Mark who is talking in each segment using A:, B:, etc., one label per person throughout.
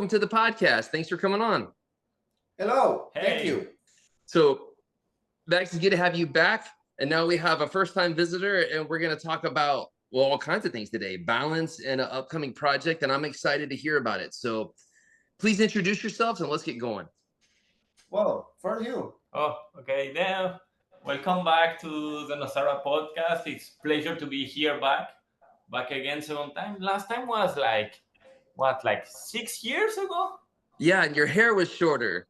A: welcome to the podcast. Thanks for coming on.
B: Hello. Hey. Thank you.
A: So, Max, it's good to have you back. And now we have a first-time visitor, and we're going to talk about, well, all kinds of things today, balance and an upcoming project, and I'm excited to hear about it. So please introduce yourselves and let's get going.
B: Well, for you.
C: Oh, okay. Then welcome back to the Nosara podcast. It's a pleasure to be here back again second time. Last time was like 6 years ago?
A: Yeah, and your hair was shorter.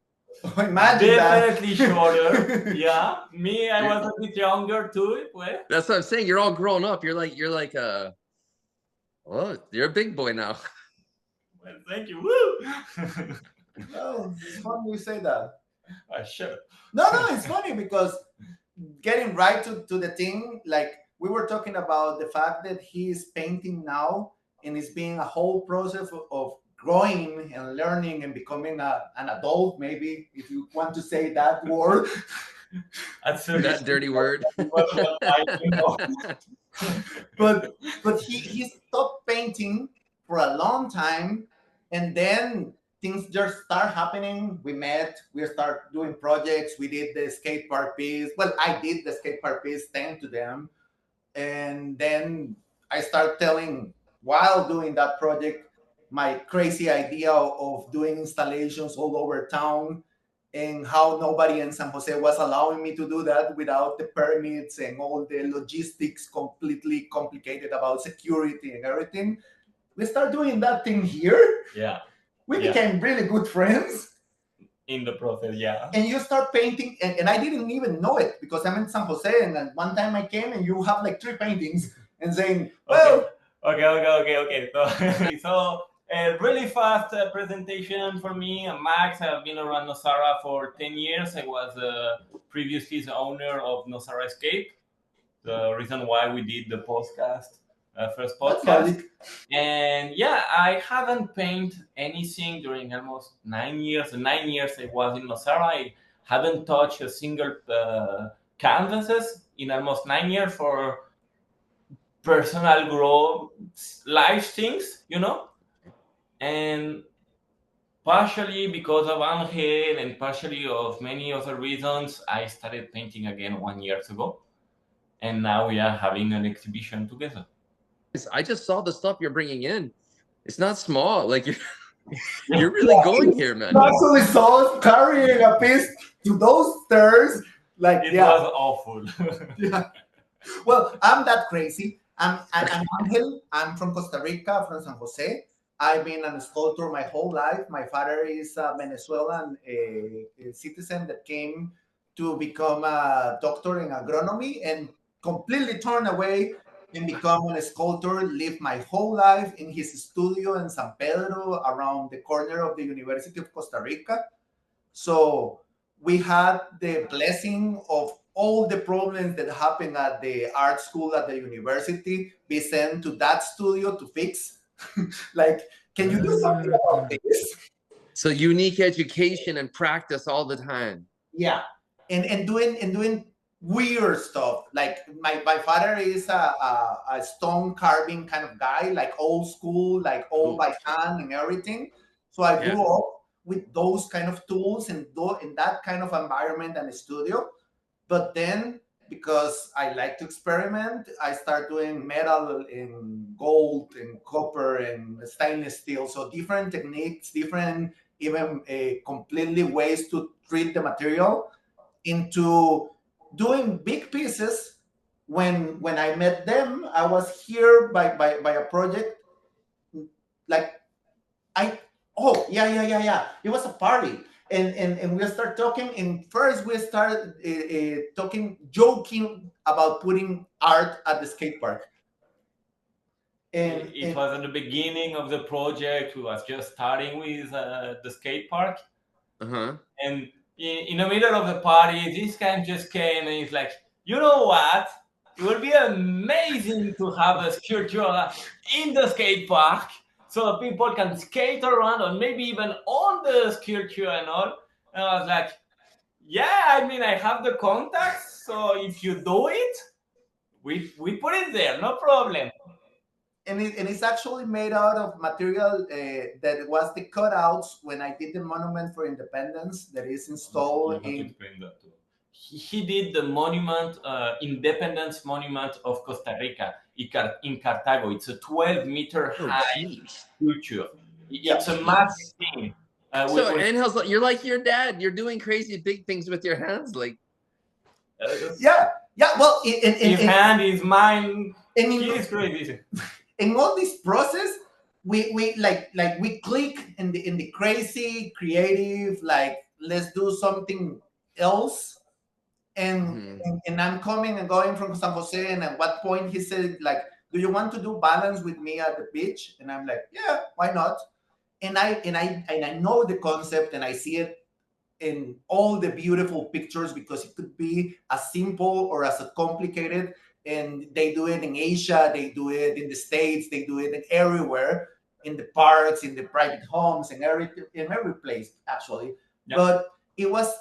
B: Imagine
C: Definitely shorter. Yeah. Me, I was a bit younger too. Well,
A: that's what I'm saying. You're all grown up. You're like well, you're a big boy now.
C: Well, thank you. Woo!
B: No, it's funny you say that.
C: Sure.
B: No, it's funny because getting right to the thing, like we were talking about the fact that he's painting now and it's being a whole process of growing and learning and becoming an adult, maybe, if you want to say that word.
A: That dirty word.
B: But he stopped painting for a long time, and then things just start happening. We met, we start doing projects. We did the skate park piece. Well, I did the skate park piece, thanks to them. And then I start telling, while doing that project, my crazy idea of doing installations all over town, and how nobody in San Jose was allowing me to do that without the permits and all the logistics completely complicated about security and everything. We start doing that thing here.
C: Yeah.
B: We became really good friends.
C: In the process, yeah.
B: And you start painting, and I didn't even know it because I'm in San Jose, and then one time I came and you have like 3 paintings and saying, well...
C: Okay. So a really fast presentation for me. Max, I've been around Nosara for 10 years. I was previously the owner of Nosara Escape. The reason why we did the first podcast. And yeah, I haven't painted anything during almost 9 years. The 9 years I was in Nosara, I haven't touched a single canvases in almost 9 years for personal growth, life things, and partially because of Angel and partially of many other reasons, I started painting again 1 year ago, and now we are having an exhibition together.
A: I just saw the stuff you're bringing in. It's not small. Like you're really going here, man.
B: Actually, saw carrying a piece to those stairs. Like
C: it was awful.
B: Yeah. Well, I'm that crazy. I'm Angel. I'm from Costa Rica, from San Jose. I've been a sculptor my whole life. My father is a Venezuelan citizen that came to become a doctor in agronomy and completely turned away and become a sculptor. Lived my whole life in his studio in San Pedro, around the corner of the University of Costa Rica. So we had the blessing of all the problems that happened at the art school at the university be sent to that studio to fix. Like, can you do something about this?
A: So unique education and practice all the time.
B: Yeah, and doing weird stuff. Like my father is a stone carving kind of guy, like old school, like all by hand and everything. So I grew up with those kind of tools and in that kind of environment and studio. But then, because I like to experiment, I start doing metal and gold and copper and stainless steel. So different techniques, different even completely ways to treat the material into doing big pieces. When I met them, I was here by a project. Like it was a party. And we start talking, and first we started joking about putting art at the skate park.
C: And it was at the beginning of the project. We was just starting with the skate park. And in the middle of the party, this guy just came and he's like, you know what? It would be amazing to have a sculpture in the skate park, so people can skate around or maybe even on the sculpture and all. And I was like, yeah, I mean, I have the contacts, so if you do it, we put it there, no problem.
B: and it's actually made out of material that was the cutouts when I did the Monument for Independence that is
C: You
B: installed
C: have to
B: in.
C: explain that too. He did the monument, Independence Monument of Costa Rica in Cartago. It's a 12-meter
A: Oh,
C: high
A: jeez.
C: sculpture.
B: Yeah.
C: It's a massive thing.
A: So Angel's like, you're like your dad. You're doing crazy big things with your hands. Like,
B: Yeah. Well,
C: his hand is mine.
B: and
C: He is crazy.
B: in all this process, we like we click in the crazy creative, like let's do something else. And,
A: Mhm.
B: and I'm coming and going from San Jose, and at what point he said, like, do you want to do balance with me at the beach? And I'm like, yeah, why not? And I know the concept, and I see it in all the beautiful pictures, because it could be as simple or as complicated. And they do it in Asia, they do it in the States, they do it in everywhere, in the parks, in the private homes, in every place actually.
C: Yeah.
B: But it was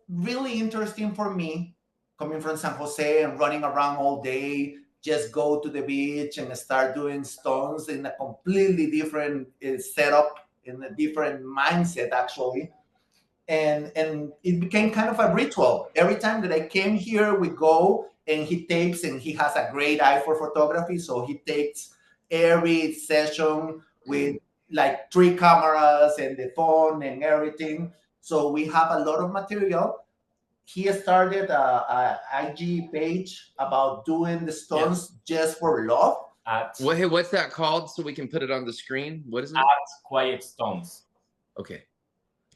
B: really interesting for me, coming from San Jose and running around all day, just go to the beach and start doing stones in a completely different setup, in a different mindset actually. And it became kind of a ritual. Every time that I came here, we go, and he takes, and he has a great eye for photography, so he takes every session with like 3 cameras and the phone and everything. So we have a lot of material. He started a IG page about doing the stones just for love.
A: What's that called? So we can put it on the screen. What is it?
C: Quiet Stones.
A: Okay.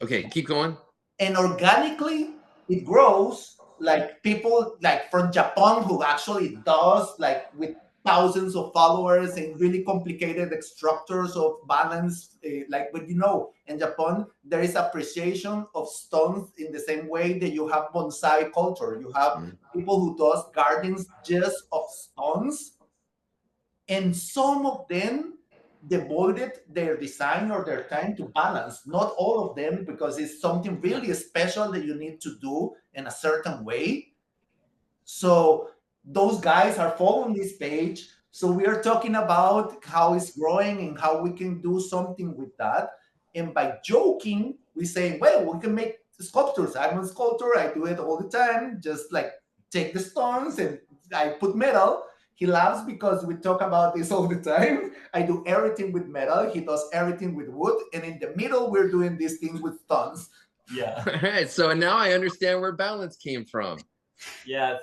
A: Okay, keep going.
B: And organically, it grows. Like people like from Japan who actually does, like, with thousands of followers and really complicated structures of balance. But in Japan, there is appreciation of stones in the same way that you have bonsai culture. You have people who does gardens just of stones, and some of them devoted their design or their time to balance. Not all of them, because it's something really special that you need to do in a certain way. So those guys are following this page. So we are talking about how it's growing and how we can do something with that. And by joking, we say, well, we can make sculptures. I'm a sculptor. I do it all the time. Just like take the stones and I put metal. He laughs because we talk about this all the time. I do everything with metal. He does everything with wood. And in the middle, we're doing these things with stones.
C: Yeah.
A: All right. So now I understand where balance came from.
C: Yes.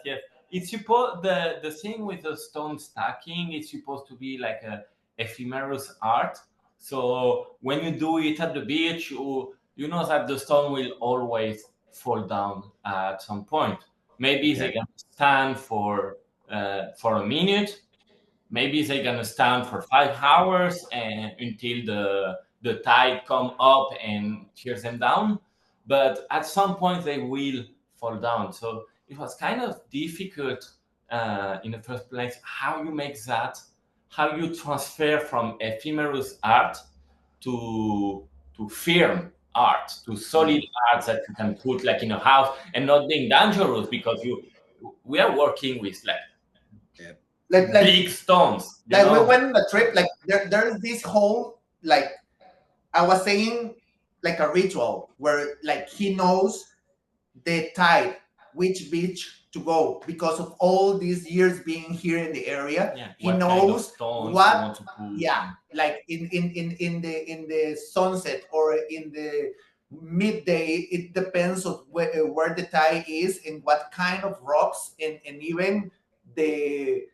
C: It's supposed the thing with the stone stacking is supposed to be like a ephemeral art. So when you do it at the beach, you know that the stone will always fall down at some point. Maybe they can stand for a minute. Maybe they're gonna stand for 5 hours and until the tide come up and tears them down. But at some point they will fall down. So it was kind of difficult in the first place how you make that, how you transfer from ephemeral art to firm art, to solid art that you can put like in a house and not being dangerous, because we are working with
B: like
C: big stones.
B: Like we went on a trip, like there's this whole, like I was saying, like a ritual where like he knows the tide, which beach to go, because of all these years being here in the area.
C: Yeah,
B: He
C: what
B: knows
C: kind of
B: what,
C: you want to put.
B: like in the sunset or in the midday. It depends on where the tide is and what kind of rocks, and even the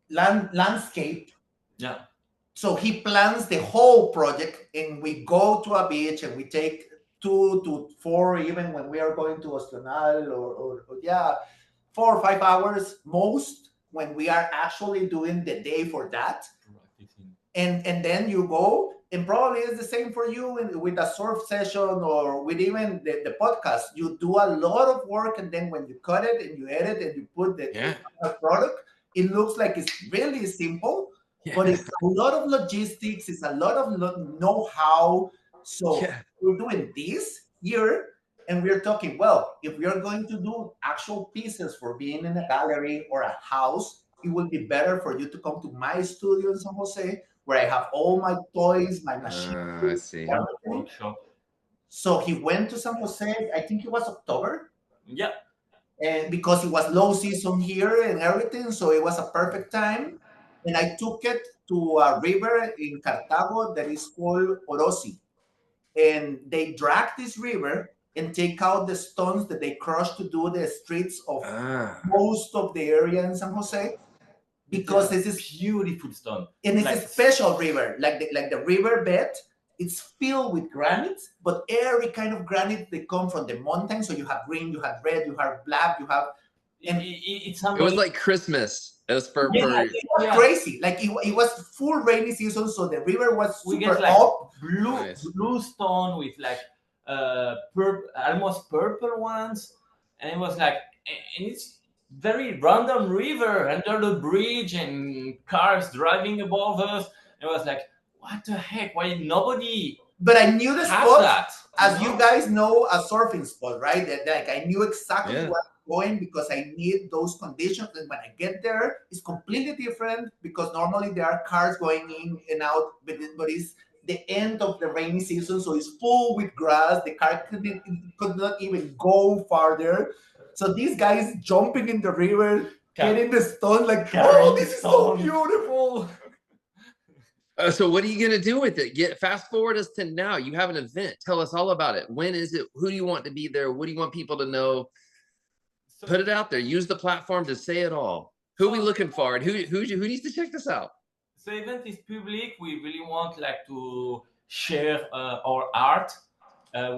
B: landscape.
C: Yeah.
B: So he plans the whole project, and we go to a beach, and we take 2 to 4, even when we are going to Ostonal, or 4 or 5 hours most, when we are actually doing the day for that. And then you go, and probably it's the same for you with a surf session, or with even the podcast. You do a lot of work, and then when you cut it and you edit and you put the product, it looks like it's really simple, but it's a lot of logistics. It's a lot of know-how. So we're doing this here, and we're talking, well, if we are going to do actual pieces for being in a gallery or a house, it will be better for you to come to my studio in San Jose, where I have all my toys, my machines,
A: I see.
B: everything. So he went to San Jose, I think it was October.
C: Yeah.
B: And because it was low season here and everything, so it was a perfect time. And I took it to a river in Cartago that is called Orosi. And they drag this river and take out the stones that they crush to do the streets of most of the area in San Jose, because this is
C: beautiful stone,
B: and it's a special river, like the river bed. It's filled with granite, but every kind of granite they come from the mountain. So you have green, you have red, you have black, you have. And
C: it
A: was like Christmas. It was for
B: it was crazy. Like it was full rainy season, so the river was super up.
C: Blue stone with like almost purple ones, and it was like, and it's very random river under the bridge and cars driving above us. It was like, what the heck? Why nobody?
B: But I knew the spot,
C: that,
B: as you guys know, a surfing spot, right? Like I knew exactly where I'm going because I need those conditions. And when I get there, it's completely different because normally there are cars going in and out, but it's the end of the rainy season, so it's full with grass. The car could not even go farther. So these guys jumping in the river, getting the stone, like, oh, this is so beautiful.
A: So what are you going to do with it? Fast forward us to now. You have an event. Tell us all about it. When is it? Who do you want to be there? What do you want people to know? Put it out there. Use the platform to say it all. Who are we looking for? And who needs to check this out?
C: So the event is public. We really want to share our art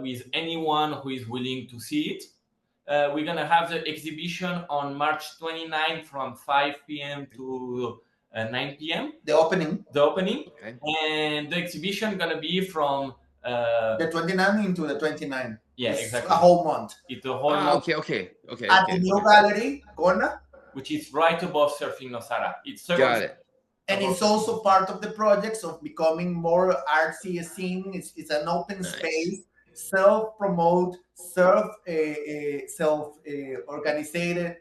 C: with anyone who is willing to see it. We're going to have the exhibition on March 29th from 5 p.m. to 9 p.m.
B: The opening.
C: Okay. And the exhibition going to be from
B: the 29th into the 29th.
C: Yeah,
B: it's
C: exactly.
B: A whole month.
C: It's a whole month.
A: Okay.
B: At the new gallery, Gorna,
C: which is right above Surfing Nosara.
A: Got it.
B: And it's also part of the projects of becoming more artsy scene. It's an open space, self-promote, self-organized. I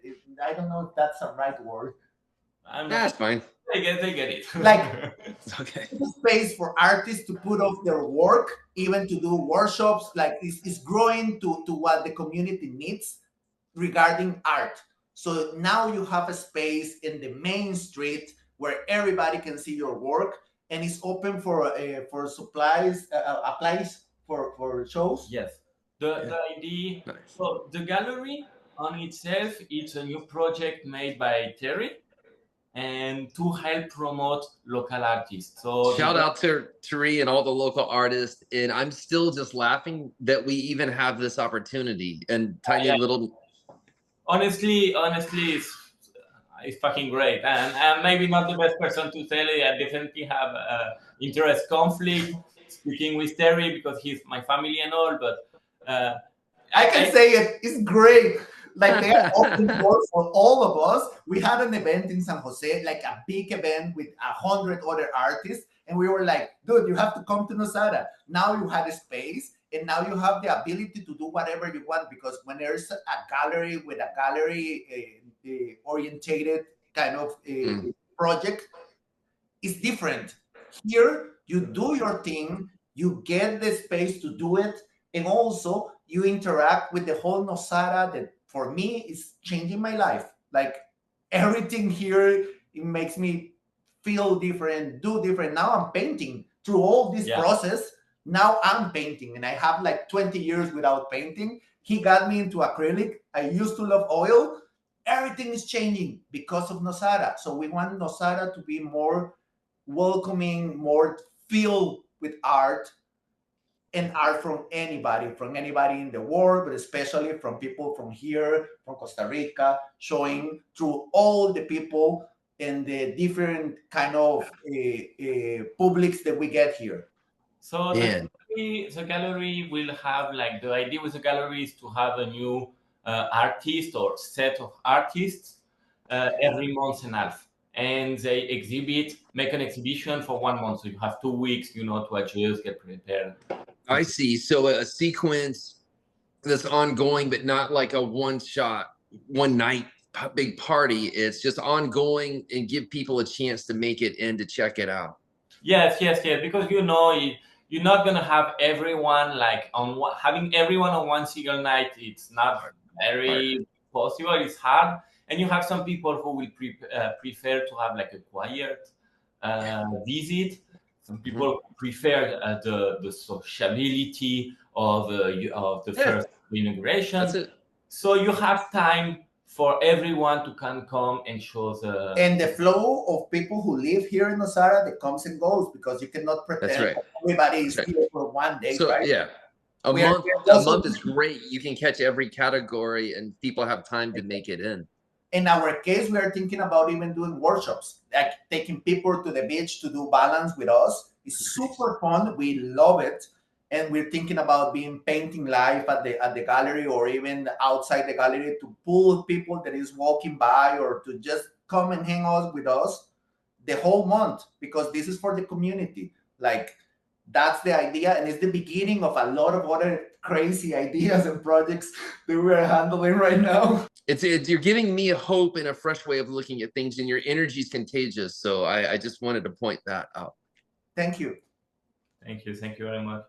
B: don't know if that's the right word.
A: That's fine.
C: They get it.
B: Like,
A: okay.
B: Space for artists to put off their work, even to do workshops. Like it's growing to what the community needs regarding art. So now you have a space in the main street where everybody can see your work, and it's open for supplies, a place for shows.
C: Yes. The idea. Nice. So the gallery on itself, it's a new project made by Terry, and to help promote local artists. So
A: shout out to Terry and all the local artists. And I'm still just laughing that we even have this opportunity and tiny little.
C: Honestly, it's fucking great. And I'm maybe not the best person to tell it. I definitely have interest conflict speaking with Terry because he's my family and all. But
B: I can say it's great. Like they are open doors for all of us. We had an event in San Jose, like a big event with 100 other artists. And we were like, dude, you have to come to Nosara. Now you have a space, and now you have the ability to do whatever you want, because when there's a gallery with a gallery orientated kind of project, it's different. Here, you do your thing, you get the space to do it, and also you interact with the whole Nosara that for me is changing my life. Like everything here, it makes me feel different, do different. Now I'm painting through all this process. Now I'm painting, and I have like 20 years without painting. He got me into acrylic. I used to love oil. Everything is changing because of Nosara. So we want Nosara to be more welcoming, more filled with art, and art from anybody in the world, but especially from people from here, from Costa Rica, showing through all the people and the different kind of publics that we get here.
C: So the gallery will have, like, the idea with the gallery is to have a new artist or set of artists every month and a half. And they make an exhibition for 1 month. So you have 2 weeks, to adjust, get prepared.
A: I see. So a sequence that's ongoing, but not like a one night big party. It's just ongoing and give people a chance to make it in to check it out.
C: Yes, yes, yes. Because you're not gonna have everyone like having everyone on one single night. It's not very possible. It's hard, and you have some people who will prefer to have like a quiet visit. Some people prefer the sociability of the first inauguration.
A: That's it.
C: So you have time for everyone to can come and show the
B: And the flow of people who live here in Nosara, that comes and goes, because you cannot pretend
A: That's right.
B: everybody is
A: That's right.
B: here for one day,
A: So
B: right?
A: yeah, a
B: We are
A: month
B: here also-
A: is great. You can catch every category and people have time to make it in.
B: In our case, we are thinking about even doing workshops, like taking people to the beach to do balance with us. It's super fun. We love it. And we're thinking about being painting live at the gallery, or even outside the gallery, to pull people that is walking by, or to just come and hang out with us the whole month, because this is for the community. Like, that's the idea, and it's the beginning of a lot of other crazy ideas and projects that we are handling right now.
A: It's you're giving me a hope and a fresh way of looking at things, and your energy is contagious. So I just wanted to point that out.
B: Thank you.
C: Thank you very much.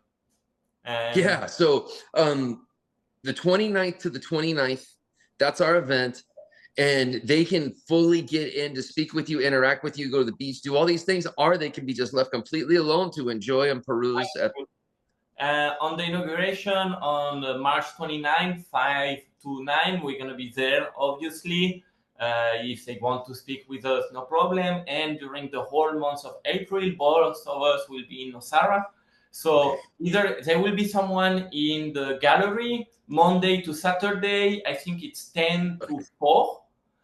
A: Yeah, so the 29th to the 29th, that's our event, and they can fully get in to speak with you, interact with you, go to the beach, do all these things, or they can be just left completely alone to enjoy and peruse at
C: on the inauguration on March 29th, 5 to 9, we're going to be there, obviously. If they want to speak with us, no problem. And during the whole month of April, both of us will be in Nosara. So either there will be someone in the gallery Monday to Saturday. I think it's 10 to 4.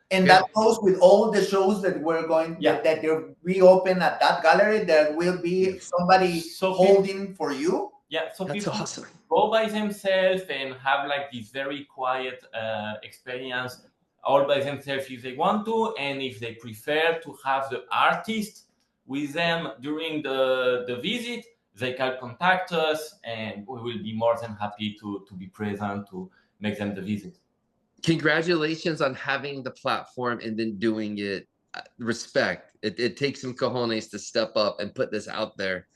B: And that goes with all the shows that we're going, that they're reopen at that gallery. There will be somebody holding for you.
C: Yeah, so
A: that's
C: people
A: awesome.
C: Go by themselves and have like this very quiet experience all by themselves if they want to, and if they prefer to have the artist with them during the visit, they can contact us, and we will be more than happy to be present to make them the visit.
A: Congratulations on having the platform and then doing it. Respect. It takes some cojones to step up and put this out there.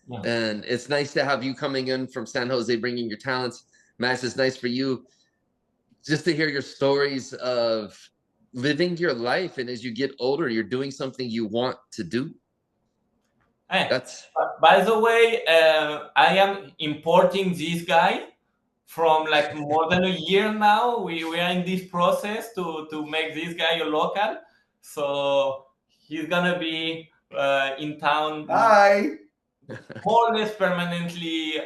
A: Yeah. And it's nice to have you coming in from San Jose, bringing your talents. Max, it's nice for you just to hear your stories of living your life. And as you get older, you're doing something you want to do.
C: Hey, by the way, I am importing this guy from like more than a year now. We are in this process to make this guy a local. So he's going to be in town.
B: Bye.
C: More or less permanently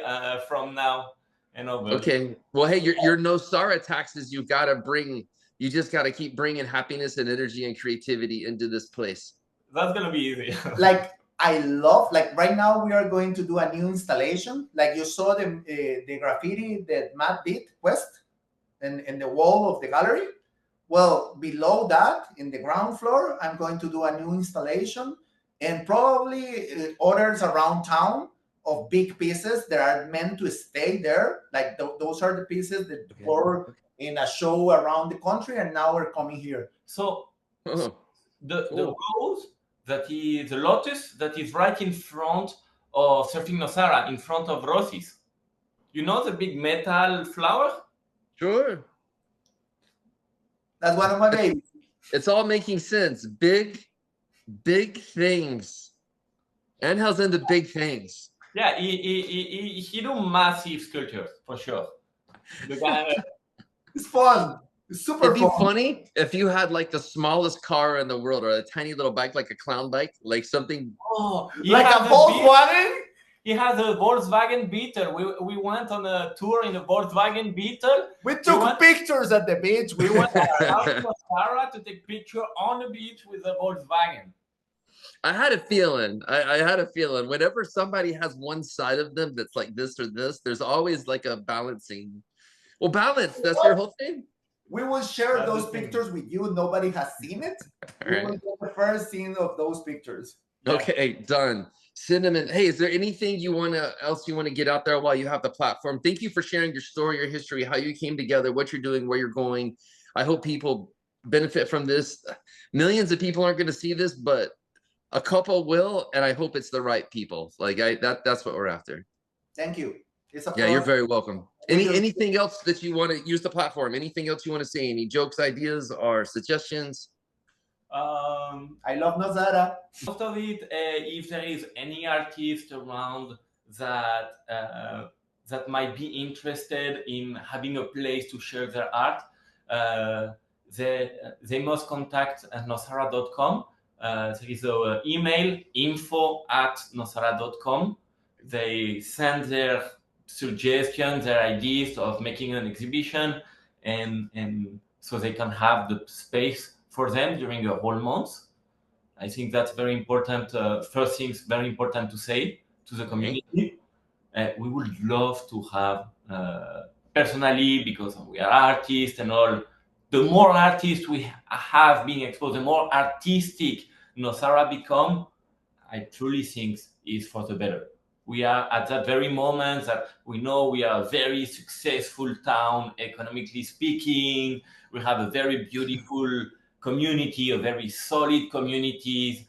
C: from now and over.
A: Okay. Well, hey, your Nosara taxes, you got to bring, you just got to keep bringing happiness and energy and creativity into this place.
C: That's going to be easy.
B: Like, I love, like right now we are going to do a new installation. Like you saw the graffiti that Matt did, West, in the wall of the gallery. Well, below that, in the ground floor, I'm going to do a new installation, and probably others around town of big pieces that are meant to stay there. Like those are the pieces that were in a show around the country, and now we're coming here.
C: So the rose that is the lotus that is right in front of Surfing Nosara, in front of Rosie's. You know the big metal flower?
A: Sure.
B: That's one of my babies.
A: It's all making sense. Big things. Angel's into big things.
C: Yeah, he do massive sculptures for sure. The guy,
B: it's fun. It's super
A: It'd be funny if you had like the smallest car in the world, or a tiny little bike, like a clown bike, like something.
B: Oh, like a Volkswagen?
C: He has a Volkswagen Beetle. We went on a tour in a Volkswagen Beetle.
B: We took pictures at the beach.
C: We went to Nosara to take picture on the beach with the Volkswagen.
A: I had a feeling. I had a feeling. Whenever somebody has one side of them that's like this or this, there's always like a balancing. Well, balance. That's your whole thing.
B: We will share those pictures with you. Nobody has seen it. We will get the first scene of those pictures.
A: Okay, done. Cinnamon. Hey, is there anything else you want to get out there while you have the platform? Thank you for sharing your story, your history, how you came together, what you're doing, where you're going. I hope people benefit from this. Millions of people aren't going to see this, but a couple will, and I hope it's the right people. Like that's what we're after.
B: Thank you. It's a
A: Yeah, you're very welcome. Anything else that you want to use the platform? Anything else you want to say? Any jokes, ideas, or suggestions?
B: I love Nosara.
C: Most of it, if there is any artist around that that might be interested in having a place to share their art, they must contact nosara.com. There is an email, info@nosara.com. They send their suggestions, their ideas of making an exhibition, and so they can have the space for them during a whole month. I think that's very important. First things very important to say to the community. We would love to have, personally, because we are artists and all, the more artists we have being exposed, the more artistic Nosara become, I truly think is for the better. We are at that very moment that we know we are a very successful town, economically speaking. We have a very beautiful community, a very solid communities.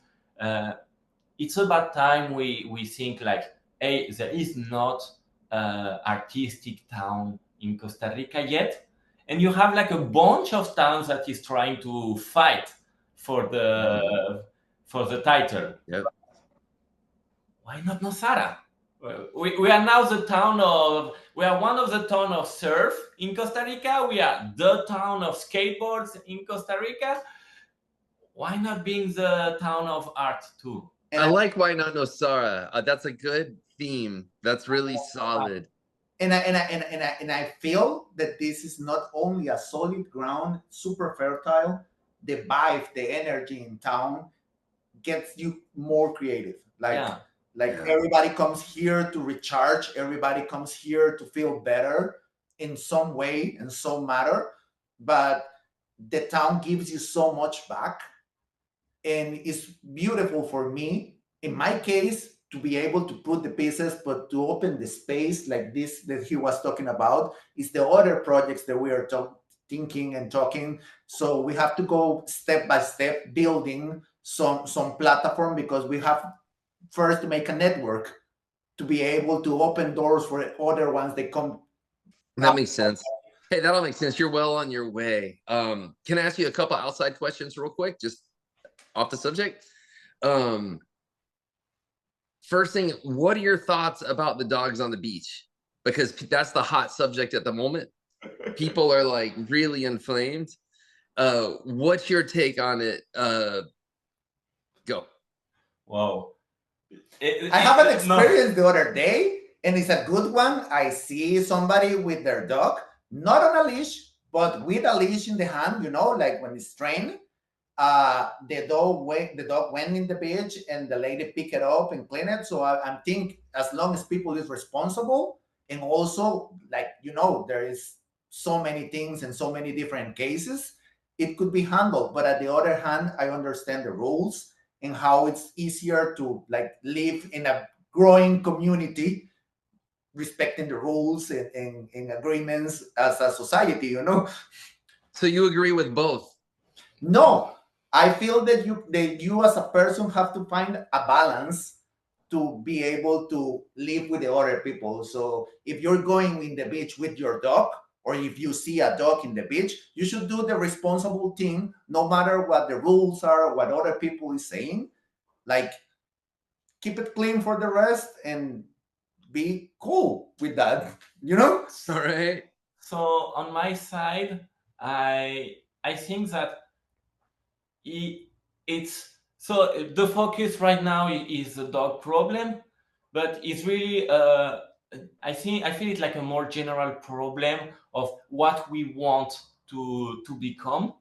C: It's about time we think like, hey, there is not artistic town in Costa Rica yet, and you have like a bunch of towns that is trying to fight for the title.
A: Yep.
C: Why not Nosara? We are now we are one of the town of surf in Costa Rica. We are the town of skateboards in Costa Rica. Why not being the town of art too?
A: And I like why not Nosara. That's a good theme. That's really solid.
B: And I feel that this is not only a solid ground, super fertile. The vibe, the energy in town gets you more creative. Everybody comes here to recharge. Everybody comes here to feel better in some way and some matter. But the town gives you so much back, and it's beautiful for me, in my case, to be able to put the pieces, but to open the space like this that he was talking about is the other projects that we are thinking and talking. So we have to go step by step, building some platform, because we have first to make a network to be able to open doors for other ones that come.
A: That makes sense. Hey, that'll make sense. You're well on your way. Can I ask you a couple outside questions real quick, just off the subject? First thing, what are your thoughts about the dogs on the beach? Because that's the hot subject at the moment. People are like really inflamed. What's your take on it? Go.
C: Wow.
B: I have an experience the other day, and it's a good one. I see somebody with their dog, not on a leash, but with a leash in the hand, like when it's trained. The dog went in the beach, and the lady picked it up and cleaned it. So I think as long as people is responsible, and also there is so many things and so many different cases, it could be handled. But at the other hand, I understand the rules and how it's easier to live in a growing community, respecting the rules and agreements as a society.
A: So you agree with both?
B: No. I feel that you as a person have to find a balance to be able to live with the other people. So if you're going in the beach with your dog, or if you see a dog in the beach, you should do the responsible thing, no matter what the rules are, what other people is saying. Like, keep it clean for the rest and be cool with that,
A: All right.
C: So on my side, I think that it's so the focus right now is the dog problem, but it's really I feel it like a more general problem of what we want to become,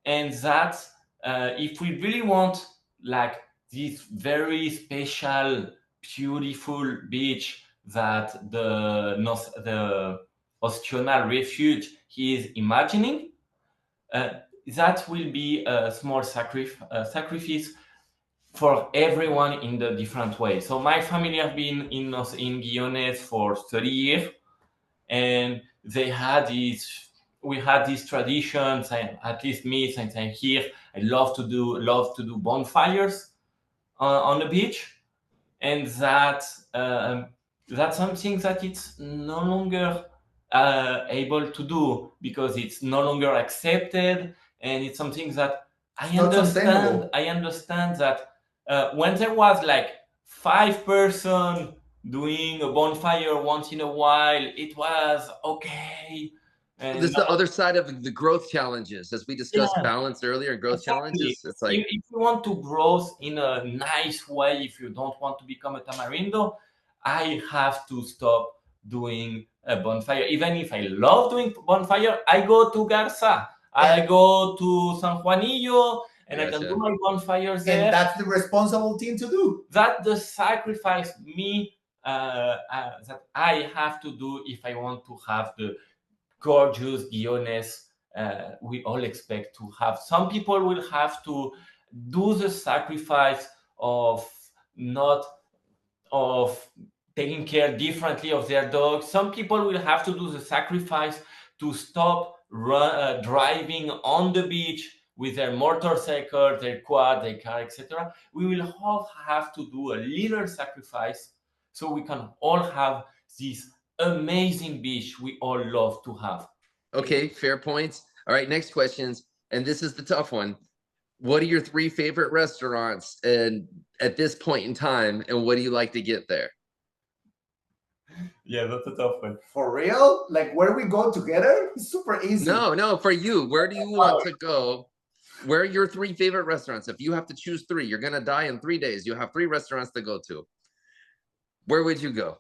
C: and that if we really want like this very special, beautiful beach that the Ostional Refuge is imagining, that will be a small sacrifice for everyone in the different way. So my family have been in Guiones for 30 years, and they had this we had these traditions, and at least me, since I'm here, I love to do bonfires on the beach, and that's something that it's no longer able to do because it's no longer accepted, and it's something that
B: It's not sustainable.
C: I understand that when there was like 5 person doing a bonfire once in a while, it was okay.
A: This
C: And
A: is the other side of the growth challenges, as we discussed
C: yeah,
A: balance earlier. Growth
C: exactly.
A: challenges. It's like,
C: If you want to grow in a nice way, if you don't want to become a tamarindo, I have to stop doing a bonfire. Even if I love doing bonfire, I go to Garza, I go to San Juanillo, and I can do
A: gotcha.
C: my bonfires there.
B: And that's the responsible thing to do.
C: That the sacrifice me that I have to do if I want to have the gorgeous Guiones we all expect to have. Some people will have to do the sacrifice of not of taking care differently of their dogs. Some people will have to do the sacrifice to stop driving on the beach with their motorcycle, their quad, their car, etc. We will all have to do a little sacrifice so we can all have this amazing beach we all love to have.
A: Okay, fair points. All right, next questions. And this is the tough one. What are your 3 favorite restaurants and at this point in time, and what do you like to get there?
C: Yeah, that's a tough one.
B: For real? Like where we go together? It's super easy.
A: No, for you. Where do you want to go? Where are your 3 favorite restaurants? If you have to choose 3, you're gonna die in 3 days. You have 3 restaurants to go to. Where would you go?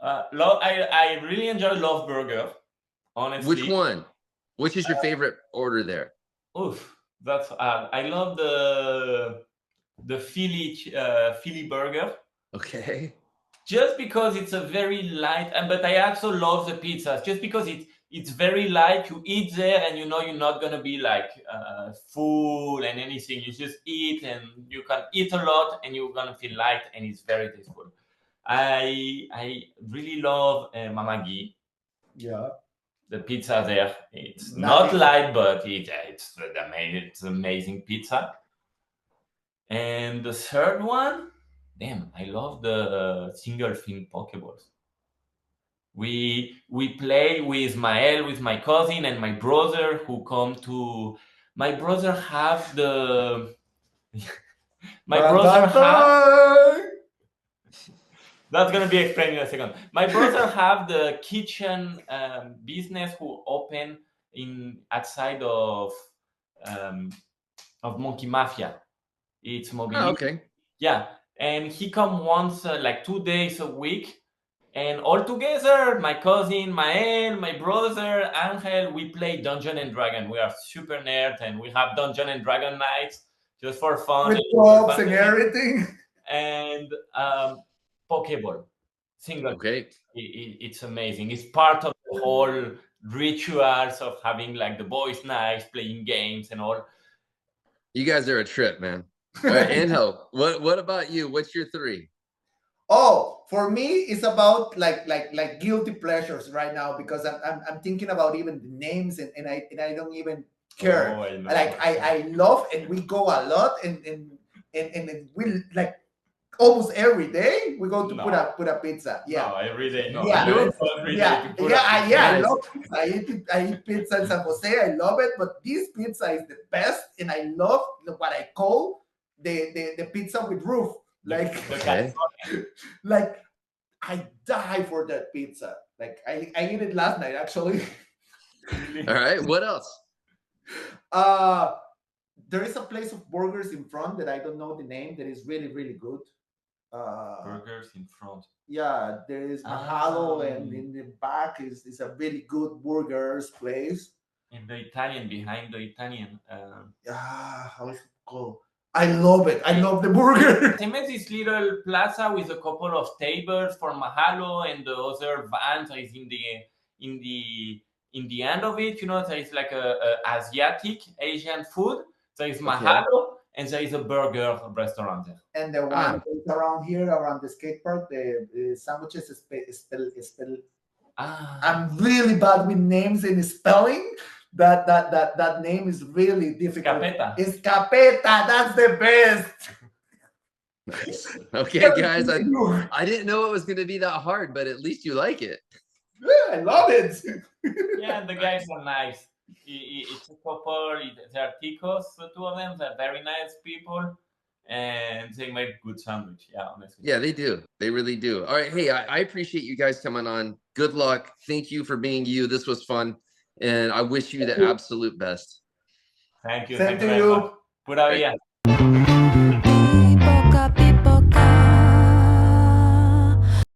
C: I really enjoy Love Burger. Honestly,
A: Which one? Which is your favorite order there?
C: oof, that's I love the Philly burger.
A: Okay.
C: Just because it's a very light, but I also love the pizzas. Just because it's very light, you eat there and you know you're not gonna be like full and anything. You just eat and you can eat a lot and you're gonna feel light and it's very tasteful. I really love Mama Gui.
B: Yeah.
C: The pizza there, it's not light, but it's amazing pizza. And the third one, damn, I love the single fin pokeballs. We play with Mael, with my cousin and my brother who come to. My brother have the. My brother have. That's gonna be explained in a second. My brother have the kitchen business who open in outside of Monkey Mafia. It's mobility.
A: Oh, okay.
C: Yeah, and he come once like 2 days a week, and all together, my cousin, my brother, Angel, we play Dungeon and Dragon. We are super nerd, and we have Dungeon and Dragon nights just for fun.
B: With props and everything.
C: And Pokeball, single.
A: Okay.
C: It's amazing. It's part of the whole rituals of having like the boys' nights, playing games and all.
A: You guys are a trip, man. All right, Angel, what about you? What's your 3?
B: Oh, for me, it's about like guilty pleasures right now because I'm thinking about even the names and I don't even care.
C: Oh, I know.
B: Like I love and we go a lot and we like almost every day we go to put a pizza. Yeah.
C: No, every day. No.
B: Yeah.
C: Every day to put
B: I love pizza. I eat pizza in San Jose. I love it, but this pizza is the best, and I love what I call the pizza with roof. Like,
A: Okay.
B: like I die for that pizza. Like I ate it last night actually.
A: All right. What else?
B: There is a place of burgers in front that I don't know the name that is really really good.
C: Burgers in front.
B: Yeah, there is Mahalo, and in the back is a really good burgers place.
C: In the Italian, behind the Italian.
B: How is it called? I love it. I love the burger.
C: They made this little plaza with a couple of tables for Mahalo, and the other vans is in the end of it. You know, there is like a Asian food. There is Mahalo, and there is a burger restaurant there.
B: And the one around here, around the skate park, the sandwiches I'm really bad with names and spelling. That name is really difficult.
C: Escapeta.
B: Escapeta, that's the best.
A: Nice. Okay, guys, I didn't know it was going to be that hard, but at least you like it.
B: Yeah, I love it.
C: Yeah, the guys are nice. It's a couple. They are ticos, the two of them. They're very nice people, and they make good sandwich. Yeah, honestly.
A: Yeah, they do. They really do. All right. Hey, I appreciate you guys coming on. Good luck. Thank you for being you. This was fun. And I wish you the absolute best.
C: Thank you.
B: Same
C: Thank you
B: to
C: very
B: you.
C: much. Pura vida.